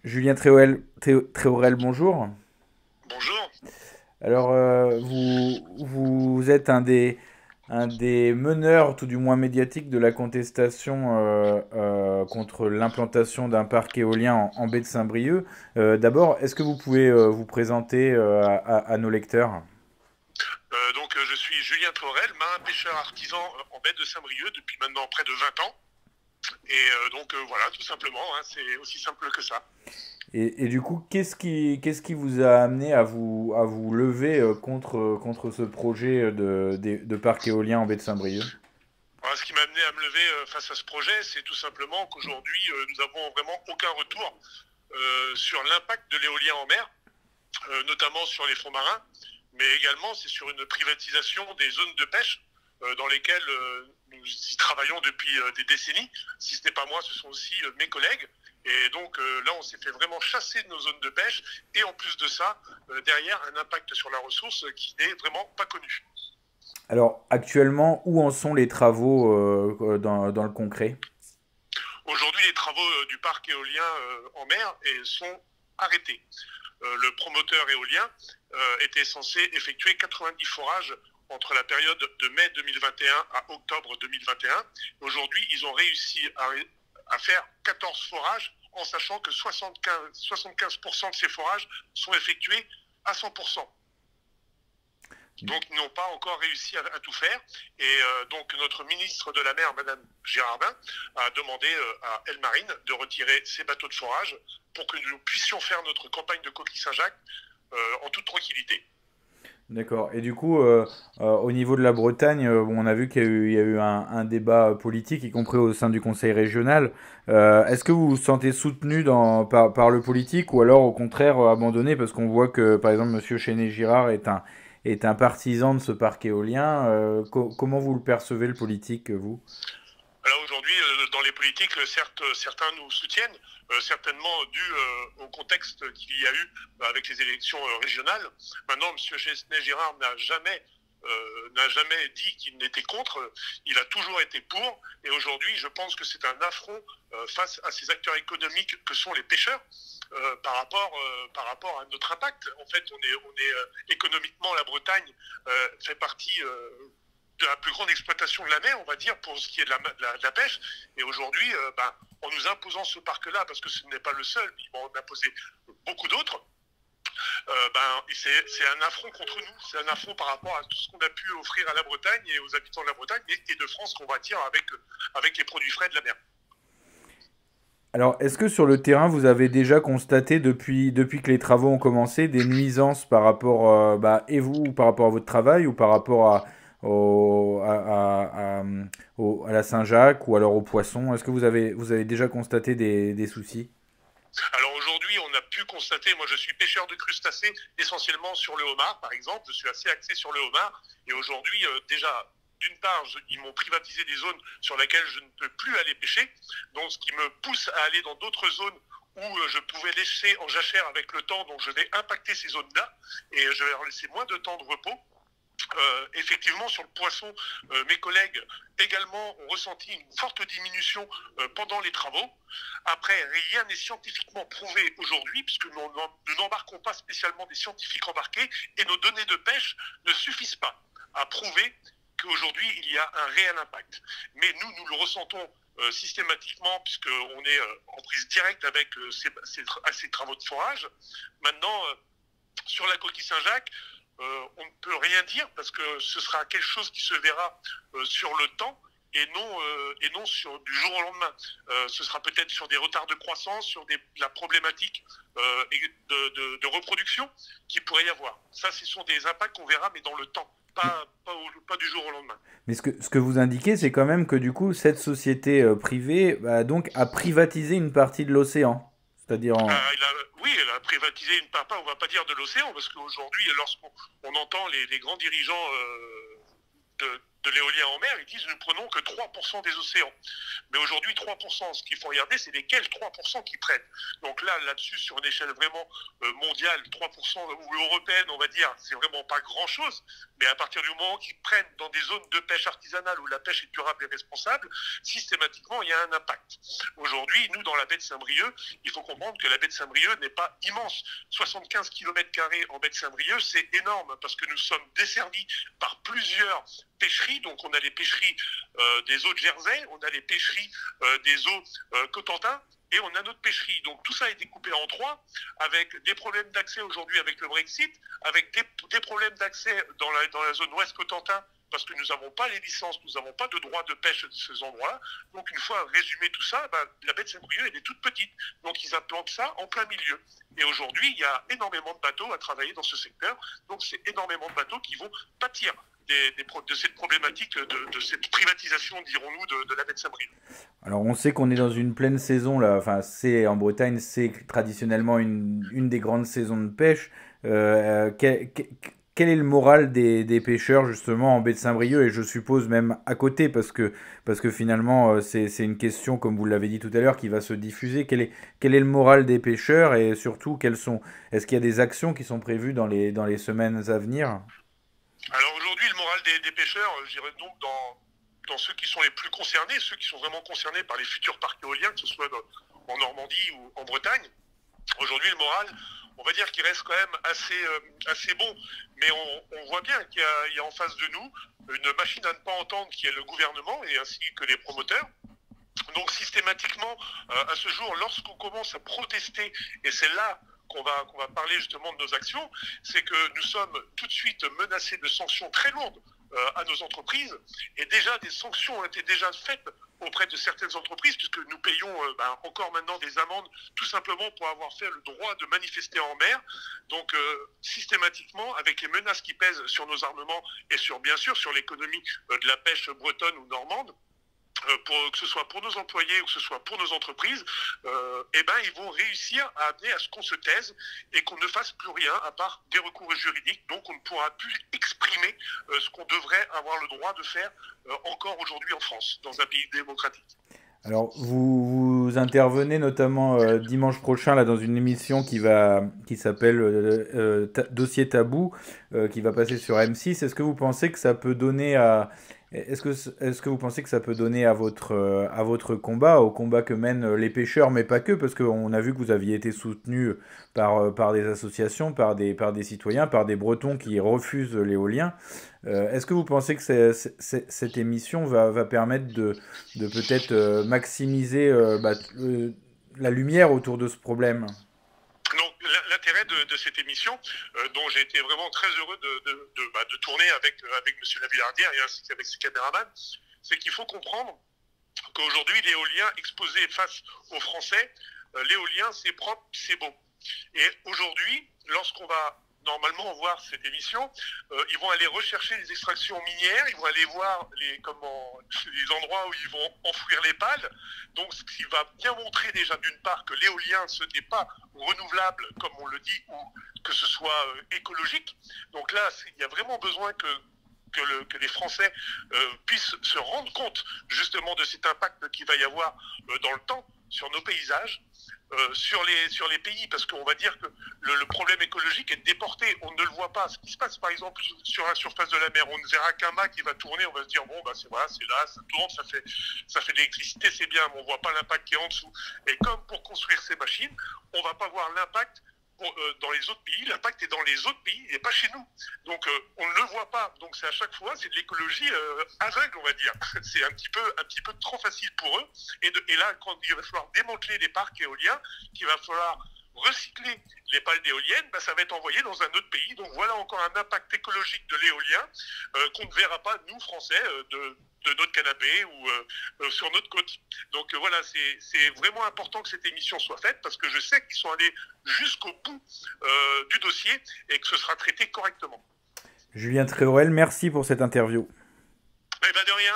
Julien Tréorel, bonjour. Bonjour. Alors, vous êtes un des meneurs, tout du moins médiatiques, de la contestation contre l'implantation d'un parc éolien en baie de Saint-Brieuc. D'abord, est-ce que vous pouvez vous présenter à nos lecteurs? Je suis Julien Torel, marin pêcheur artisan en baie de Saint-Brieuc depuis maintenant près de 20 ans. Voilà, tout simplement, hein, c'est aussi simple que ça. Et du coup, qu'est-ce qui vous a amené à vous lever contre ce projet de parc éolien en baie de Saint-Brieuc? Alors, ce qui m'a amené à me lever face à ce projet, c'est tout simplement qu'aujourd'hui, nous avons vraiment aucun retour sur l'impact de l'éolien en mer, notamment sur les fonds marins, mais également c'est sur une privatisation des zones de pêche dans lesquelles nous y travaillons depuis des décennies. Si ce n'est pas moi, ce sont aussi mes collègues. Et donc là, on s'est fait vraiment chasser de nos zones de pêche. Et en plus de ça, derrière, un impact sur la ressource qui n'est vraiment pas connu. Alors, actuellement, où en sont les travaux dans le concret? Aujourd'hui, les travaux du parc éolien en mer sont arrêtés. Le promoteur éolien était censé effectuer 90 forages entre la période de mai 2021 à octobre 2021. Aujourd'hui, ils ont réussi à faire 14 forages en sachant que 75% de ces forages sont effectués à 100%. Donc, ils n'ont pas encore réussi à tout faire. Et donc, notre ministre de la Mer, Madame Girardin, a demandé à El Marine de retirer ses bateaux de forage pour que nous puissions faire notre campagne de coquille Saint-Jacques en toute tranquillité. D'accord. Et du coup, au niveau de la Bretagne, bon, on a vu il y a eu un débat politique, y compris au sein du conseil régional. Est-ce que vous vous sentez soutenu par le politique ou alors au contraire abandonné parce qu'on voit que, par exemple, Monsieur Chéné-Girard est un partisan de ce parc éolien. Comment vous le percevez, le politique, vous? Alors aujourd'hui, dans les politiques, certes, certains nous soutiennent, certainement dû au contexte qu'il y a eu avec les élections régionales. Maintenant, M. Chesnay-Girard n'a jamais dit qu'il n'était contre, il a toujours été pour, et aujourd'hui, je pense que c'est un affront face à ces acteurs économiques que sont les pêcheurs. Par rapport à notre impact. En fait, économiquement, la Bretagne fait partie de la plus grande exploitation de la mer, on va dire, pour ce qui est de la pêche. Et aujourd'hui, en nous imposant ce parc-là, parce que ce n'est pas le seul, ils vont en imposer beaucoup d'autres, c'est un affront contre nous, c'est un affront par rapport à tout ce qu'on a pu offrir à la Bretagne et aux habitants de la Bretagne et de France qu'on va dire avec les produits frais de la mer. Alors, est-ce que sur le terrain, vous avez déjà constaté depuis que les travaux ont commencé des nuisances par rapport, et vous, par rapport à votre travail ou par rapport à la Saint-Jacques ou alors aux poissons? Est-ce que vous avez déjà constaté des soucis? Alors aujourd'hui, on a pu constater, moi je suis pêcheur de crustacés essentiellement sur le homard par exemple, je suis assez axé sur le homard et aujourd'hui déjà d'une part, ils m'ont privatisé des zones sur lesquelles je ne peux plus aller pêcher, donc ce qui me pousse à aller dans d'autres zones où je pouvais laisser en jachère avec le temps, donc je vais impacter ces zones-là et je vais leur laisser moins de temps de repos. Effectivement, sur le poisson, mes collègues également ont ressenti une forte diminution pendant les travaux. Après, rien n'est scientifiquement prouvé aujourd'hui, puisque nous n'embarquons pas spécialement des scientifiques embarqués, et nos données de pêche ne suffisent pas à prouver qu'aujourd'hui, il y a un réel impact. Mais nous le ressentons systématiquement, puisqu'on est en prise directe avec ces travaux de forage. Maintenant, sur la coquille Saint-Jacques, on ne peut rien dire parce que ce sera quelque chose qui se verra sur le temps et non sur du jour au lendemain. Ce sera peut-être sur des retards de croissance, sur la problématique de reproduction qui pourrait y avoir. Ça, ce sont des impacts qu'on verra, mais dans le temps, pas du jour au lendemain. Mais ce que vous indiquez, c'est quand même que du coup, cette société privée donc, a privatisé une partie de l'océan. C'est-à-dire Oui, elle a privatisé une part, on ne va pas dire de l'océan, parce qu'aujourd'hui, lorsqu'on entend les grands dirigeants de l'éolien en mer, ils disent nous prenons que 3% des océans. Mais aujourd'hui, 3%, ce qu'il faut regarder, c'est lesquels 3% qui prennent. Donc là-dessus, sur une échelle vraiment mondiale, 3% ou européenne, on va dire, c'est vraiment pas grand-chose. Mais à partir du moment qu'ils prennent dans des zones de pêche artisanale où la pêche est durable et responsable, systématiquement, il y a un impact. Aujourd'hui, nous, dans la baie de Saint-Brieuc, il faut comprendre que la baie de Saint-Brieuc n'est pas immense. 75 km² en baie de Saint-Brieuc, c'est énorme parce que nous sommes desservis par plusieurs pêcheries. Donc on a les pêcheries des eaux de Jersey, on a les pêcheries des eaux Cotentin, et on a notre pêcherie. Donc tout ça a été coupé en trois, avec des problèmes d'accès aujourd'hui avec le Brexit, avec des problèmes d'accès dans la zone ouest Cotentin, parce que nous n'avons pas les licences, nous n'avons pas de droit de pêche de ces endroits-là. Donc une fois résumé tout ça, la baie de Saint-Brieuc, elle est toute petite. Donc ils implantent ça en plein milieu. Et aujourd'hui, il y a énormément de bateaux à travailler dans ce secteur. Donc c'est énormément de bateaux qui vont pâtir de cette problématique, de cette privatisation, dirons-nous, de la baie de Saint-Brieuc. Alors on sait qu'on est dans une pleine saison là, enfin c'est en Bretagne, c'est traditionnellement une des grandes saisons de pêche. Quel est le moral des pêcheurs justement en baie de Saint-Brieuc et je suppose même à côté parce que finalement c'est une question comme vous l'avez dit tout à l'heure qui va se diffuser. Quel est le moral des pêcheurs et surtout est-ce qu'il y a des actions qui sont prévues dans les semaines à venir? Alors aujourd'hui, le moral des pêcheurs, je dirais donc dans ceux qui sont les plus concernés, ceux qui sont vraiment concernés par les futurs parcs éoliens, que ce soit en Normandie ou en Bretagne. Aujourd'hui, le moral, on va dire qu'il reste quand même assez bon. Mais on voit bien qu'il y a en face de nous une machine à ne pas entendre qui est le gouvernement et ainsi que les promoteurs. Donc systématiquement, à ce jour, lorsqu'on commence à protester, et c'est là qu'on va parler justement de nos actions, c'est que nous sommes tout de suite menacés de sanctions très lourdes à nos entreprises. Et déjà, des sanctions ont été déjà faites auprès de certaines entreprises, puisque nous payons encore maintenant des amendes, tout simplement pour avoir fait le droit de manifester en mer. Donc, systématiquement, avec les menaces qui pèsent sur nos armements et bien sûr sur l'économie de la pêche bretonne ou normande, que ce soit pour nos employés ou que ce soit pour nos entreprises, ils vont réussir à amener à ce qu'on se taise et qu'on ne fasse plus rien à part des recours juridiques. Donc on ne pourra plus exprimer ce qu'on devrait avoir le droit de faire encore aujourd'hui en France, dans un pays démocratique. Alors, vous intervenez notamment dimanche prochain là, dans une émission qui s'appelle Dossier Tabou, qui va passer sur M6. Est-ce que vous pensez que ça peut donner est-ce que vous pensez que ça peut donner à votre combat, au combat que mènent les pêcheurs, mais pas que, parce qu'on a vu que vous aviez été soutenu par des associations, par des citoyens, par des Bretons qui refusent l'éolien. Est-ce que vous pensez que cette émission va permettre de peut-être maximiser la lumière autour de ce problème? Donc l'intérêt de cette émission, dont j'ai été vraiment très heureux de tourner avec M. Lavillardière et ainsi qu'avec ses caméramans, c'est qu'il faut comprendre qu'aujourd'hui l'éolien exposé face aux Français, l'éolien c'est propre, c'est bon. Et aujourd'hui, lorsqu'on va normalement voir cette émission, ils vont aller rechercher les extractions minières, ils vont aller voir les endroits où ils vont enfouir les pales. Donc ce qui va bien montrer déjà d'une part que l'éolien ce n'est pas renouvelable comme on le dit, ou que ce soit écologique. Donc là, il y a vraiment besoin que les Français puissent se rendre compte justement de cet impact qu'il va y avoir dans le temps sur nos paysages, sur les pays, parce qu'on va dire que le problème écologique est déporté, on ne le voit pas. Ce qui se passe par exemple sur la surface de la mer, on ne verra qu'un mât qui va tourner, on va se dire bon c'est là, ça tourne, ça fait de l'électricité, c'est bien, mais on ne voit pas l'impact qui est en dessous. Et comme pour construire ces machines, on ne va pas voir l'impact dans les autres pays, l'impact est dans les autres pays et pas chez nous. Donc on ne le voit pas. Donc c'est à chaque fois, c'est de l'écologie aveugle, on va dire. C'est un petit peu trop facile pour eux. Et là, quand il va falloir démanteler les parcs éoliens, qu'il va falloir recycler les pales d'éoliennes, ça va être envoyé dans un autre pays. Donc voilà encore un impact écologique de l'éolien qu'on ne verra pas, nous, Français, de notre canapé ou sur notre côte. Donc voilà, c'est vraiment important que cette émission soit faite parce que je sais qu'ils sont allés jusqu'au bout du dossier et que ce sera traité correctement. Julien Tréorel, merci pour cette interview. Eh bien de rien.